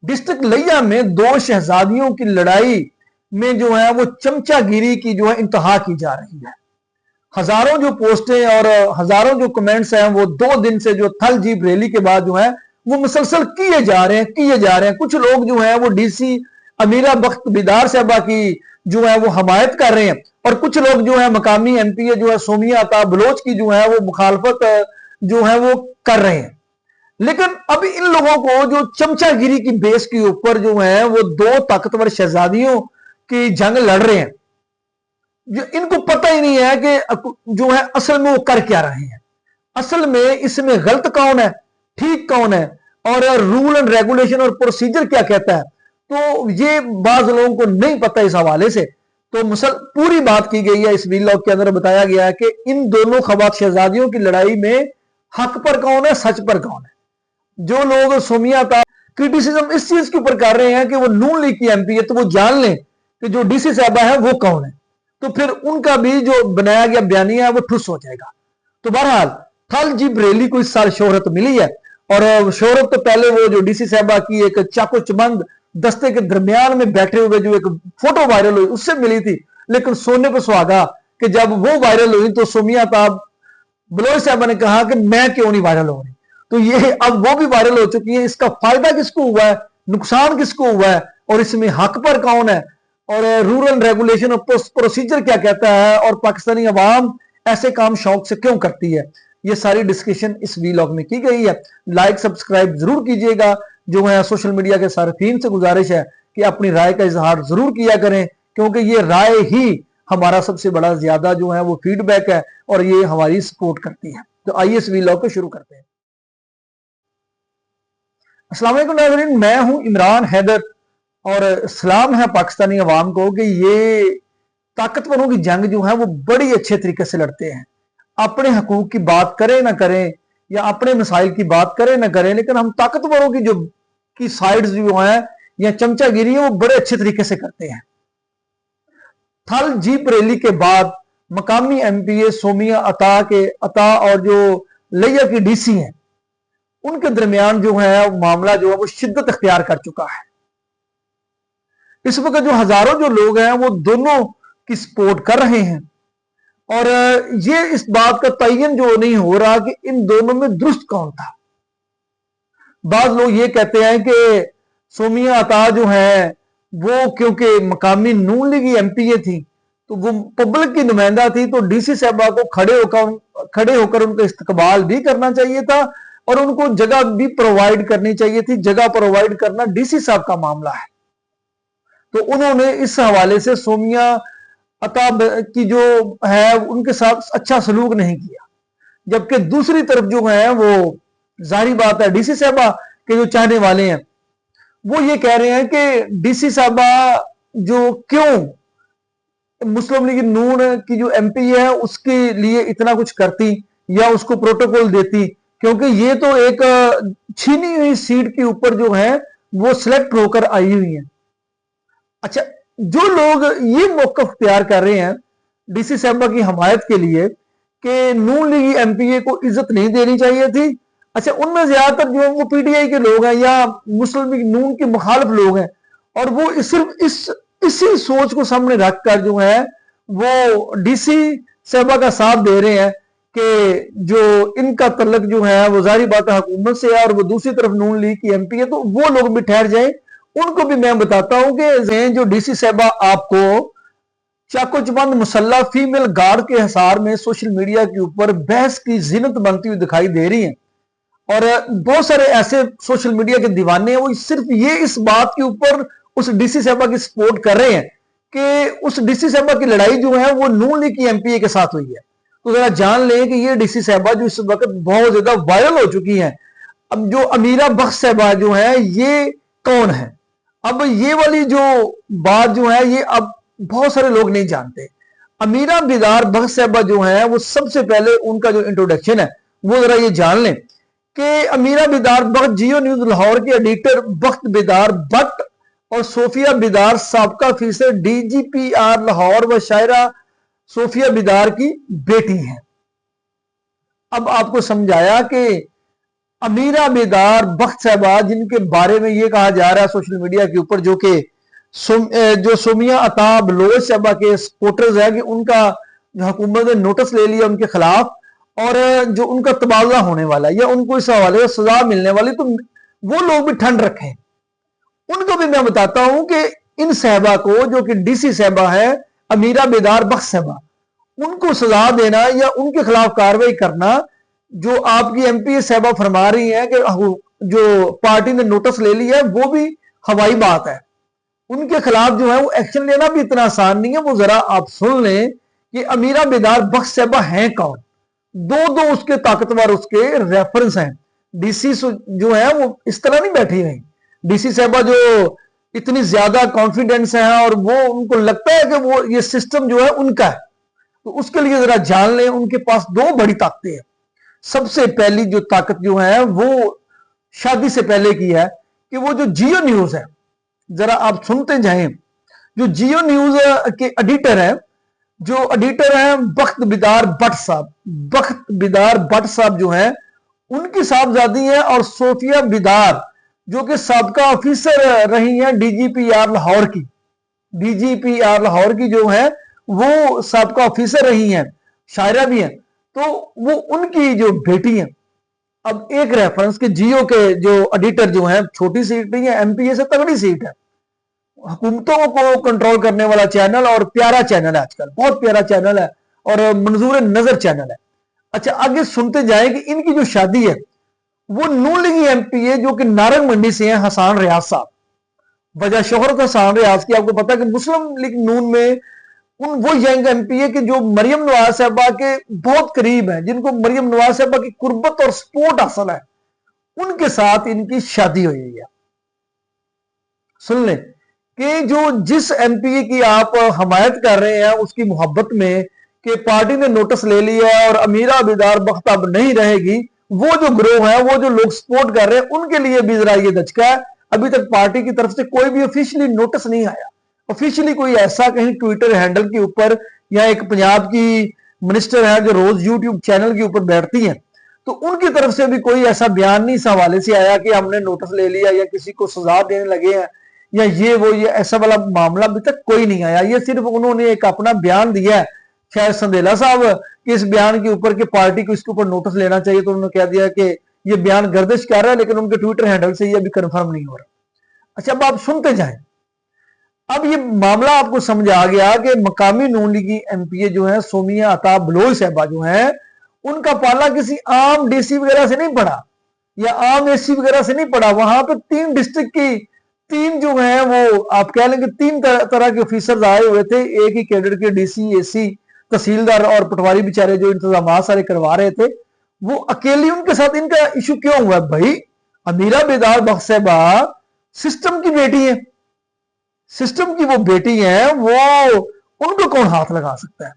District लिया में दो शहजादियों की लड़ाई में जो है वो चमचागिरी की जो है इंतहा की जा रही है। हजारों जो पोस्टें और हजारों जो कमेंट्स हैं वो 2 दिन से जो थल जीप रैली के बाद जो है वो मुसलसल किए जा रहे हैं। कुछ लोग जो है वो डीसी अमीरा बख्त बिदार साहबा की जो है वो हमायत कर रहे हैं और कुछ लोग जो है मकामी एमपीए जो है सोमिया अता बलोच की जो है वो मुखालफत जो है वो कर रहे हैं। लेकिन अब इन लोगों को जो चमचागिरी की बेस के ऊपर जो है वो दो ताकतवर शहजादियों की जंग लड़ रहे हैं, जो इनको पता ही नहीं है कि जो है असल में वो कर क्या रहे हैं, असल में इसमें गलत कौन है, ठीक कौन है, और रूल एंड रेगुलेशन और प्रोसीजर क्या कहता है। तो ये बाज लोगों को नहीं पता इस हवाले से। तो पूरी बात की गई है इस वीलॉग के अंदर, बताया गया है कि इन दोनों खवात शहजादियों की लड़ाई में हक पर कौन है, सच पर कौन है। जो लोग सोमिया का क्रिटिसिज्म इस चीज के ऊपर कर रहे हैं कि वो नून लीग की एमपी है, तो वो जान लें कि जो डीसी साहबा है वो कौन है, तो फिर उनका भी जो बनाया गया बयानिया है वो ठुस हो जाएगा। तो बहरहाल थल जीप रैली को इस साल शोहरत मिली है और शोहरत तो पहले वो जो डीसी साहबा की एक चाको चबंद दस्ते के दरमियान में बैठे हुए जो एक फोटो वायरल हुई उससे मिली थी। लेकिन सोने पर सुहागा कि जब वो वायरल हुई तो सोमिया ताब बलोच साहबा ने कहा कि मैं क्यों नहीं वायरल हो रही। तो ये अब वो भी वायरल हो चुकी है। इसका फायदा किसको हुआ है, नुकसान किसको हुआ है, और इसमें हक पर कौन है, और रूरल रेगुलेशन और प्रोसीजर क्या कहता है, और पाकिस्तानी अवाम ऐसे काम शौक से क्यों करती है, ये सारी डिस्कशन इस वीलॉग में की गई है। लाइक सब्सक्राइब जरूर कीजिएगा। जो है सोशल मीडिया के सार्फिन से गुजारिश है कि अपनी राय का इजहार जरूर किया करें, क्योंकि ये राय ही हमारा सबसे बड़ा ज्यादा जो है वो फीडबैक है और ये हमारी सपोर्ट करती है। तो आइए इस वीलॉग को शुरू करते हैं। अस्सलाम वालेकुम नाज़रीन, मैं हूं इमरान हैदर और सलाम है पाकिस्तानी अवाम को कि ये ताकतवरों की जंग जो है वो बड़ी अच्छे तरीके से लड़ते हैं। अपने हकूक की बात करें ना करें या अपने मसाइल की बात करें ना करें, लेकिन हम ताकतवरों की जो की साइड्स जो हैं या चमचागिरी है वो बड़े अच्छे तरीके से करते हैं। थल जीप रैली के बाद मकामी एमपीए सोमिया अता और जो लिया की डीसी हैं उनके दरमियान जो है मामला जो है वो शिद्दत अख्तियार कर चुका है। इस वक्त जो हजारों जो लोग हैं वो दोनों की सपोर्ट कर रहे हैं और ये इस बात का तयन जो नहीं हो रहा कि इन दोनों में दुरुस्त कौन था। बाज लोग ये कहते हैं कि सोमिया अता जो है वो क्योंकि मकामी नून लीगी एमपीए थी तो वो पब्लिक की नुमाइंदा थी, तो डीसी साहबा को खड़े होकर उनका इस्तकबाल भी करना चाहिए था और उनको जगह भी प्रोवाइड करनी चाहिए थी। जगह प्रोवाइड करना डीसी साहब का मामला है। तो उन्होंने इस हवाले से सोमिया अता की जो है उनके साथ अच्छा सलूक नहीं किया। जबकि दूसरी तरफ जो है वो जाहिर बात है डीसी साहबा के जो चाहने वाले हैं वो ये कह रहे हैं कि डीसी साहबा जो क्यों मुस्लिम लीग नून की जो एमपी है उसके लिए इतना कुछ करती या उसको प्रोटोकॉल देती, क्योंकि ये तो एक छीनी हुई सीट के ऊपर जो है वो सिलेक्ट होकर आई हुई है। अच्छा, जो लोग ये मौका अख्तियार कर रहे हैं डीसी साहबा की हमायत के लिए कि नून लीगी एमपीए को इज्जत नहीं देनी चाहिए थी, अच्छा उनमें ज्यादातर जो वो पीटीआई के लोग हैं या मुस्लिम लीग नून के मुखालिफ लोग हैं और वो सिर्फ इसी सोच को सामने रखकर जो है वो डीसी साहबा का साथ दे रहे हैं कि जो इनका तल्लक जो है वो जाहिर बात है हुकूमत से है और वो दूसरी तरफ नून लीग की एमपी है, तो वो लोग भी ठहर जाए। उनको भी मैं बताता हूं कि जो डीसी साहबा आपको चाको चबंद मुसल्ला फीमेल गार्ड के हिसार में सोशल मीडिया के ऊपर बहस की जिन्नत बनती हुई दिखाई दे रही है और बहुत सारे ऐसे सोशल मीडिया के दीवाने हैं वो सिर्फ ये इस बात के ऊपर उस डीसी साहबा की सपोर्ट कर रहे हैं कि उस डीसी साहबा की लड़ाई जो है वो नून लीग की एमपीए के साथ हुई है। तो जरा जान लें कि ये डीसी साहबा जो इस वक्त बहुत ज्यादा वायरल हो चुकी है। अब जो अमीरा बख्श साहबा जो है ये कौन है, अब ये वाली जो बात जो है ये अब बहुत सारे लोग नहीं जानते। अमीरा बिदार बख्श साहबा जो है वो सबसे पहले उनका जो इंट्रोडक्शन है वो जरा ये जान लें कि अमीरा बिदार बख्श जियो न्यूज लाहौर के एडिटर बख्त बिदार भट्ट और सोफिया बिदार साबका फीसद डीजीपीआर लाहौर व शायरा सोफिया बिदार की बेटी है। अब आपको समझाया कि अमीरा बेदार बख्त साहबा, जिनके बारे में ये कहा जा रहा है सोशल मीडिया के ऊपर, जो सोमिया अता बलोच साहबा के सपोर्टर्स है, कि उनका जो हुकूमत ने नोटिस ले लिया उनके खिलाफ, और जो उनका तबादला होने वाला है या उनको इस हवाले से सजा मिलने वाली, तो वो लोग भी ठंड रखें। उनको भी मैं बताता हूं कि इन साहबा को, जो कि डीसी साहबा है अमीरा बेदार बख्त साहबा, उनको सजा देना या उनके खिलाफ कार्रवाई करना, जो आपकी एमपी साहबा फरमा रही है कि जो पार्टी ने नोटिस ले लिया है, वो भी हवाई बात है। उनके खिलाफ जो है वो एक्शन लेना भी इतना आसान नहीं है। वो जरा आप सुन लें कि अमीरा बेदार बख्त साहबा हैं कौन। दो उसके ताकतवर उसके रेफरेंस हैं। डीसी जो है वो इस तरह नहीं बैठी हुई। डीसी साहबा जो इतनी ज्यादा कॉन्फिडेंस है और वो उनको लगता है कि वो ये सिस्टम जो है उनका है, तो उसके लिए जरा जान लें उनके पास दो बड़ी ताकतें हैं। सबसे पहली जो ताकत जो है वो शादी से पहले की है कि वो जो जियो न्यूज है, जरा आप सुनते जाएं। जो जियो न्यूज के एडिटर हैं बख्त बिदार भट्ट साहब। बख्त बिदार भट्ट साहब जो है उनकी साहबजादी है, और सोफिया बिदार जो कि साबका ऑफिसर रही हैं डीजीपीआर लाहौर की। डीजीपीआर लाहौर की जो है वो साबका ऑफिसर रही हैं, शायरा भी हैं, तो वो उनकी जो बेटी हैं। अब एक रेफरेंस के जियो के जो एडिटर जो है, छोटी सीट नहीं है, एमपीए से तगड़ी सीट है, हुकूमतों को कंट्रोल करने वाला चैनल, और प्यारा चैनल है, आजकल बहुत प्यारा चैनल है और मंजूर नजर चैनल है। अच्छा, आगे सुनते जाएं कि इनकी जो शादी है वो नून लीगी एमपीए जो कि नारंग मंडी से हैं, हसान रियाज साहब। वजह शोहरत हसान रियाज की आपको पता है कि मुस्लिम लीग नून में वो यंग एमपीए के जो मरियम नवाज साहबा के बहुत करीब है, जिनको मरियम नवाज साहबा की कुर्बत और सपोर्ट हासिल है, उनके साथ इनकी शादी हुई है। सुन लें कि जो जिस एमपीए की आप हमायत कर रहे हैं उसकी मोहब्बत में कि पार्टी ने नोटिस ले लिया है और अमीरा बिदार बख्त अब नहीं रहेगी, वो जो ग्रोह है, वो जो लोग सपोर्ट कर रहे हैं, उनके लिए भी जरा ये दचका है। अभी तक पार्टी की तरफ से कोई भी ऑफिशियली नोटिस नहीं आया। ऑफिशियली कोई ऐसा कहीं ट्विटर हैंडल के ऊपर, या एक पंजाब की मिनिस्टर है जो रोज यूट्यूब चैनल के ऊपर बैठती हैं, तो उनकी तरफ से भी कोई ऐसा बयान नहीं इस हवाले से आया कि हमने नोटिस ले लिया या किसी को सजा देने लगे हैं या ये ऐसा वाला मामला अभी तक कोई नहीं आया। ये सिर्फ उन्होंने एक अपना बयान दिया है, शायद संदेला साहब के इस बयान के ऊपर कि पार्टी को इसके ऊपर नोटिस लेना चाहिए, तो उन्होंने कह दिया कि ये बयान गर्दिश कर रहा है, लेकिन उनके ट्विटर हैंडल से ये अभी कंफर्म नहीं हो रहा। अच्छा, अब आप सुनते जाएं। अब ये मामला आपको समझ आ गया कि मकामी नून लीगी एमपीए जो है सोमिया अता बलोच साहबा जो है, उनका पाला किसी आम डीसी वगैरह से नहीं पड़ा या आम एसी वगैरह से नहीं पड़ा। वहां पे 3 डिस्ट्रिक्ट की 3 जो है वो आप कह लेंगे 3 तरह के ऑफिसर्स आए हुए थे। एक ही कैडर के डीसी, एसी, तहसीलदार और पटवारी बेचारे जो इंतजाम सारे करवा रहे थे, वो अकेली उनके साथ इनका इशू क्यों हुआ? भाई, अमीरा बेदार बख्त साहबा सिस्टम की बेटी है, सिस्टम की वो बेटी है, वो उनको कौन हाथ लगा सकता है?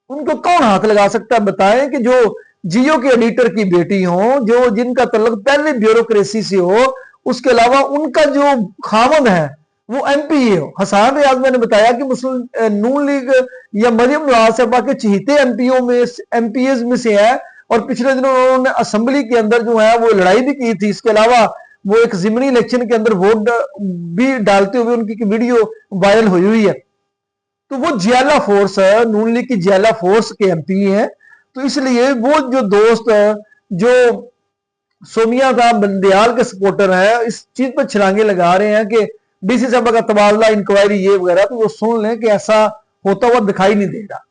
उनको कौन हाथ लगा सकता है? बताएं कि जो जियो के एडिटर की बेटी हो, जो जिनका तल्लुक पहले ब्यूरोक्रेसी से हो, उसके अलावा उनका जो खामद है वो एमपीए हो। हसान रियाज मैंने बताया कि मुस्लिम नून लीग या मरियम नवाज साहबा के चहीते एमपीएज में से है, और पिछले दिनों उन्होंने असेंबली के अंदर जो है वो लड़ाई भी की थी। इसके अलावा वो एक जिमनी इलेक्शन के अंदर वोट भी डालते हुए उनकी वीडियो वायरल हुई है। तो वो जियाला फोर्स है, नून लीग की जियाला फोर्स के एमपी हैं। तो इसलिए वो जो दोस्त जो सोमिया का बंदयाल के सपोर्टर है, इस चीज पर छलांगे लगा रहे हैं कि डीसी साहब का तबादला, इंक्वायरी, ये वगैरह, तो वो सुन लें कि ऐसा होता हुआ दिखाई नहीं देगा।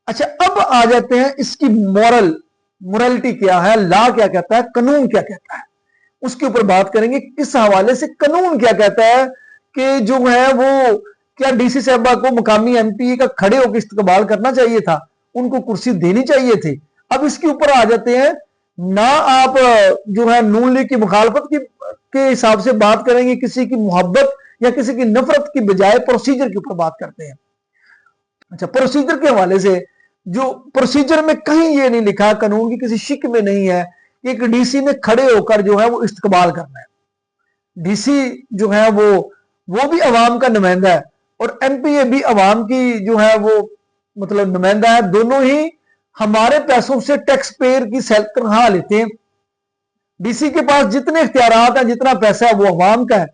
अच्छा, अब आ जाते हैं इसकी मोरलिटी क्या है, लॉ क्या कहता है, कानून क्या कहता है, उसके ऊपर बात करेंगे। किस हवाले से कानून क्या कहता है कि जो है वो क्या डीसी साहबा को मुकामी एमपी का खड़े होकर इस्तेमाल करना चाहिए था, उनको कुर्सी देनी चाहिए थी। अब इसके ऊपर आ जाते हैं ना। आप जो है नून लीग की मुखालफत के हिसाब से बात करेंगे, किसी की मोहब्बत या किसी की नफरत की बजाय प्रोसीजर के ऊपर बात करते हैं। अच्छा, प्रोसीजर के हवाले से जो प्रोसीजर में कहीं ये नहीं लिखा, कानून की किसी शिक में नहीं है कि एक डीसी ने खड़े होकर जो है वो इस्तेमाल करना है। डीसी जो है वो भी अवाम का नुमाइंदा है और एमपीए भी अवाम की जो है वो मतलब नुमाइंदा है। दोनों ही हमारे पैसों से टैक्स पेयर की तनख्वाह लेते हैं, डीसी के पास जितने इख्तियारात हैं, जितना पैसा है वो अवाम का है।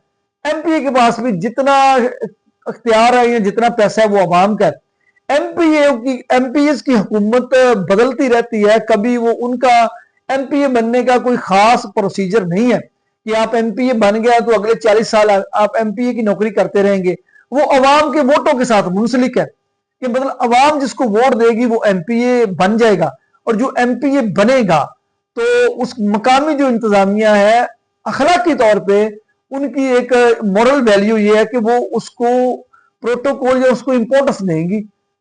एमपीए के पास भी जितना इख्तियार है या जितना पैसा है वो अवाम का है। एमपीए की हुकूमत बदलती रहती है, कभी वो उनका एमपीए बनने का कोई खास प्रोसीजर नहीं है कि आप एमपीए बन गया तो अगले 40 साल आप एमपीए की नौकरी करते रहेंगे। वो अवाम के वोटों के साथ मुंसलिक है कि मतलब अवाम जिसको वोट देगी वो एमपीए बन जाएगा, और जो एमपीए बनेगा तो उस मकामी जो इंतजामिया है अखलाकी तौर पे उनकी एक मॉरल वैल्यू ये है कि वो उसको प्रोटोकॉल या उसको इंपॉर्टेंस देंगी।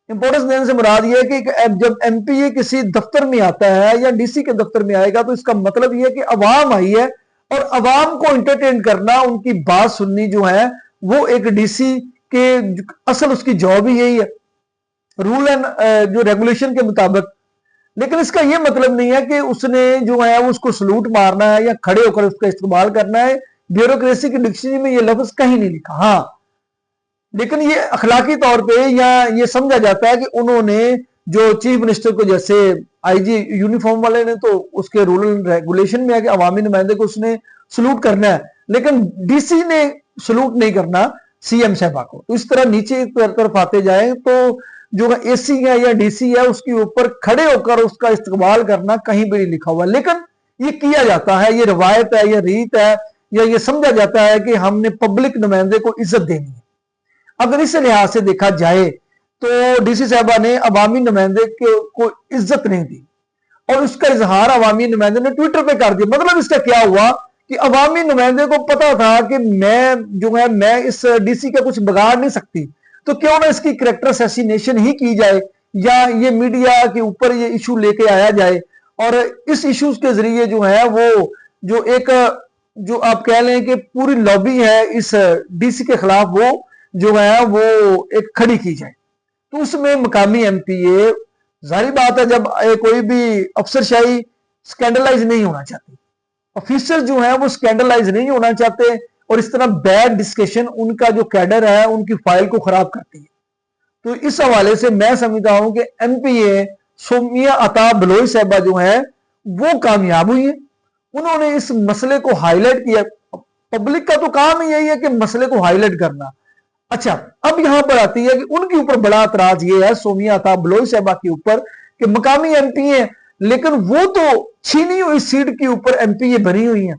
इंपॉर्टेंस देने से मुराद ये है कि जब एमपीए किसी दफ्तर में आता है या डीसी के दफ्तर में आएगा तो इसका मतलब ये है कि अवाम आई है, और अवाम को इंटरटेन करना, उनकी बात सुननी जो है वो एक डीसी के असल उसकी जॉब ही यही है, रूल एंड जो रेगुलेशन के मुताबिक। लेकिन इसका यह मतलब नहीं है कि उसने जो है उसको सलूट मारना है या खड़े होकर उसका इस्तेमाल करना है। ब्यूरोक्रेसी की डिक्शनरी में यह लफ्ज कहीं नहीं लिखा। हाँ, लेकिन ये अखलाकी तौर पे या ये समझा जाता है कि उन्होंने जो चीफ मिनिस्टर को, जैसे आईजी यूनिफॉर्म वाले ने तो उसके रूल एंड रेगुलेशन में है कि अवामी नुमाइंदे को उसने सलूट करना है, लेकिन डीसी ने सलूट नहीं करना सीएम साहबा को। तो इस तरह नीचे तरफ आते जाए तो जो एसी है या डीसी है उसके ऊपर खड़े होकर उसका इस्तेमाल करना कहीं भी नहीं लिखा हुआ, लेकिन ये किया जाता है, ये रवायत है, ये रीत है, या ये समझा जाता है कि हमने पब्लिक नुमाइंदे को इज्जत देनी है। अगर इस लिहाज से देखा जाए तो डीसी साहबा ने अवामी नुमाइंदे को इज्जत नहीं दी, और उसका इजहार अवामी नुमाइंदे ने ट्विटर पे कर दिया। मतलब इसका क्या हुआ कि अवामी नुमाइंदे को पता था कि मैं इस डीसी का कुछ बिगाड़ नहीं सकती, तो क्यों ना इसकी कैरेक्टर असैसिनेशन ही की जाए, या ये मीडिया के ऊपर ये इशू लेके आया जाए, और इस इश्यूज के जरिए जो है वो जो एक जो आप कह लें कि पूरी लॉबी है इस डीसी के खिलाफ वो जो है वो एक खड़ी की जाए। तो उसमें मकामी एमपीए, जाहिर बात है जब कोई भी अफसरशाही स्कैंडलाइज नहीं होना चाहती, ऑफिसर जो है वो स्कैंडलाइज नहीं होना चाहते, और इस तरह बैड डिस्कशन उनका जो कैडर है उनकी फाइल को खराब करती है। तो इस हवाले से मैं समझता हूं कि एमपीए सोमिया अता बलोई साहबा जो है वो कामयाब हुई है। उन्होंने इस मसले को हाईलाइट किया। पब्लिक का तो काम ही यही है कि मसले को हाईलाइट करना। अच्छा, अब यहां पर आती है कि उनके ऊपर बड़ा एतराज ये है सोमिया अता बलोई साहबा के ऊपर कि मकामी एमपी है, लेकिन वो तो छीनी हुई सीट के ऊपर एमपीए बनी हुई है।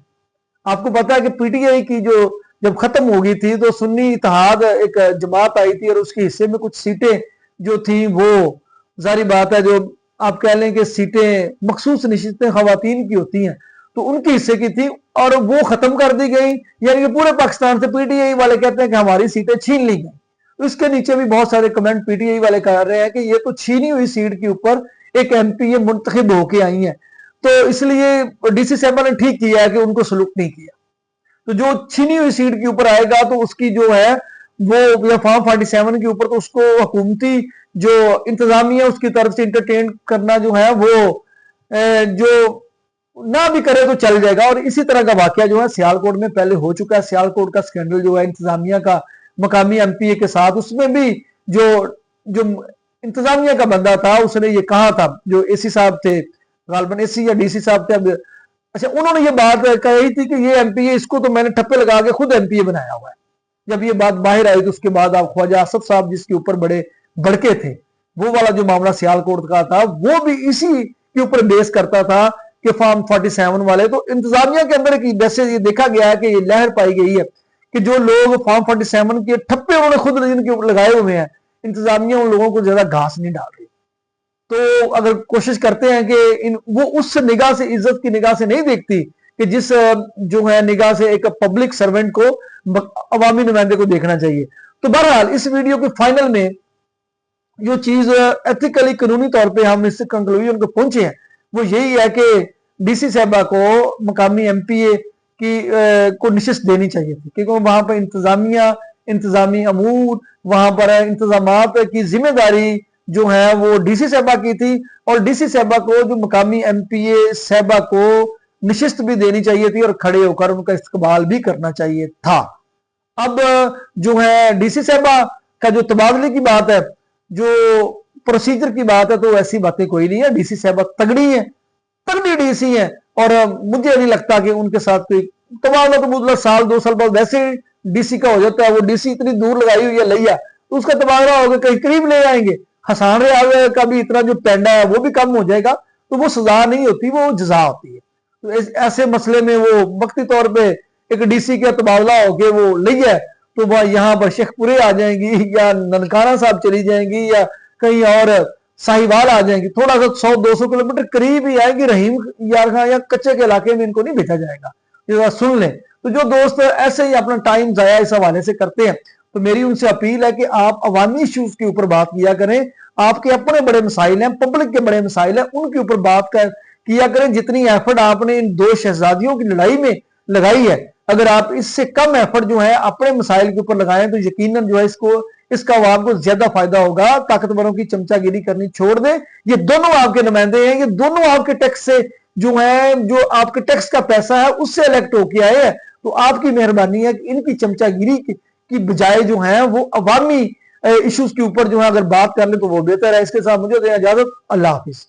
आपको पता है कि पीटीआई की जो जब खत्म हो गई थी तो सुन्नी इत्तेहाद एक जमात आई थी, और उसके हिस्से में कुछ सीटें जो थी वो जारी बात है जो आप कह लें कि सीटें मखसूस नशिस्तें खवातीन की होती हैं तो उनके हिस्से की थी, और वो खत्म कर दी गई। यानी कि पूरे पाकिस्तान से पीटीआई वाले कहते हैं कि हमारी सीटें छीन ली गई। तो इसके नीचे भी बहुत सारे कमेंट पीटीआई वाले कर रहे हैं कि ये तो छीनी हुई सीट के ऊपर एक एमपीए मुंतखब होके आई है, तो इसलिए डीसी साहबा ने ठीक किया है कि उनको सलूट नहीं किया। तो जो छीनी हुई सीट के ऊपर आएगा तो उसकी जो है वो, या फॉर्म 47 के ऊपर, तो उसको हुकूमती जो इंतजामिया उसकी तरफ से इंटरटेन करना जो है वो जो ना भी करे तो चल जाएगा। और इसी तरह का वाकया जो है सियालकोट में पहले हो चुका है। सियालकोट का स्कैंडल जो है इंतजामिया का मकामी एमपीए के साथ, उसमें भी जो जो इंतजामिया का बंदा था उसने ये कहा था, जो एसी साहब थे, गालबन एसी या डीसी साहब थे, अब अच्छा, उन्होंने ये बात कही थी कि ये एमपीए, इसको तो मैंने ठप्पे लगा के खुद एमपीए बनाया हुआ है। जब ये बात बाहर आई तो उसके बाद आप ख्वाजा आसफ साहब जिसके ऊपर बड़े भड़के थे, वो वाला जो मामला सियालकोट का था वो भी इसी के ऊपर बेस करता था कि फॉर्म 47 वाले। तो इंतजामिया के अंदर की वैसे ये देखा गया है कि ये लहर पाई गई है कि जो लोग फॉर्म 47 के ठप्पे उन्होंने खुद जिनके ऊपर लगाए हुए हैं, इंतजामिया उन लोगों को ज्यादा घास नहीं डाल रही। तो अगर कोशिश करते हैं कि वो उस निगाह से, इज्जत की निगाह से नहीं देखती कि जिस जो है निगाह से एक पब्लिक सर्वेंट को, अवामी नुमाइंदे को देखना चाहिए। तो बहरहाल इस वीडियो के फाइनल में जो चीज एथिकली कानूनी तौर पे हम इस कंक्लूजन को पहुंचे हैं वो यही है कि डीसी साहबा को मकामी एमपीए की को निशिस्त देनी चाहिए थी, क्योंकि वहां पर इंतजामिया, इंतजामी अमूर, वहां पर इंतजामात की जिम्मेदारी जो है वो डीसी साहबा की थी, और डीसी साहबा को जो मकामी एमपीए साहबा को निशिस्त भी देनी चाहिए थी और खड़े होकर उनका इस्तेमाल भी करना चाहिए था। अब जो है डीसी साहबा का जो तबादले की बात है, जो प्रोसीजर की बात है, तो ऐसी बातें कोई नहीं है। डीसी साहबा तगड़ी है, तगड़ी डीसी है, और मुझे नहीं लगता कि उनके साथ कोई तबादला तबूदला साल 2 साल बाद वैसे डीसी का हो जाता है। वो डीसी इतनी दूर लगाई हुई है लिया, तो उसका तबादला होगा, कहीं करीब ले आएंगे। हसान रियाज का भी इतना जो पेंडा है वो भी कम हो जाएगा। तो वो सजा नहीं होती, वो जजा होती है। तो ऐसे मसले में वो वक्ती तौर पे एक डीसी का तबादला होके वो लिया, तो वह यहाँ पर शेखपुरे आ जाएंगी या ननकाना साहब चली जाएंगी या कहीं और साहिवाल आ जाएंगी, थोड़ा सा 100-200 किलोमीटर करीब ही आएगी। रहीम यार खां या कच्चे के इलाके में इनको नहीं भेजा जाएगा। ये सुन लें। तो जो दोस्त ऐसे ही अपना टाइम जाया इस हवाले से करते हैं, तो मेरी उनसे अपील है कि आप अवामी इश्यूज के ऊपर बात किया करें। आपके अपने बड़े मसाइल हैं, पब्लिक के बड़े मसाइल हैं, उनके ऊपर बात किया करें। जितनी एफर्ट आपने इन 2 शहजादियों की लड़ाई में लगाई है, अगर आप इससे कम एफर्ट जो है अपने मसाइल के ऊपर लगाएं, तो यकीनन जो है इसका आपको ज्यादा फायदा होगा। ताकतवरों की चमचागिरी करनी छोड़ दें। ये दोनों आपके नुमाइंदे हैं, ये दोनों आपके टैक्स से जो है, जो आपके टैक्स का पैसा है उससे इलेक्ट होके आए हैं। तो आपकी मेहरबानी है कि इनकी चमचागिरी की बजाय जो है वो अवामी इश्यूज के ऊपर जो है अगर बात कर ले तो वो बेहतर है। इसके साथ मुझे दें इजाजत। अल्लाह हाफिज।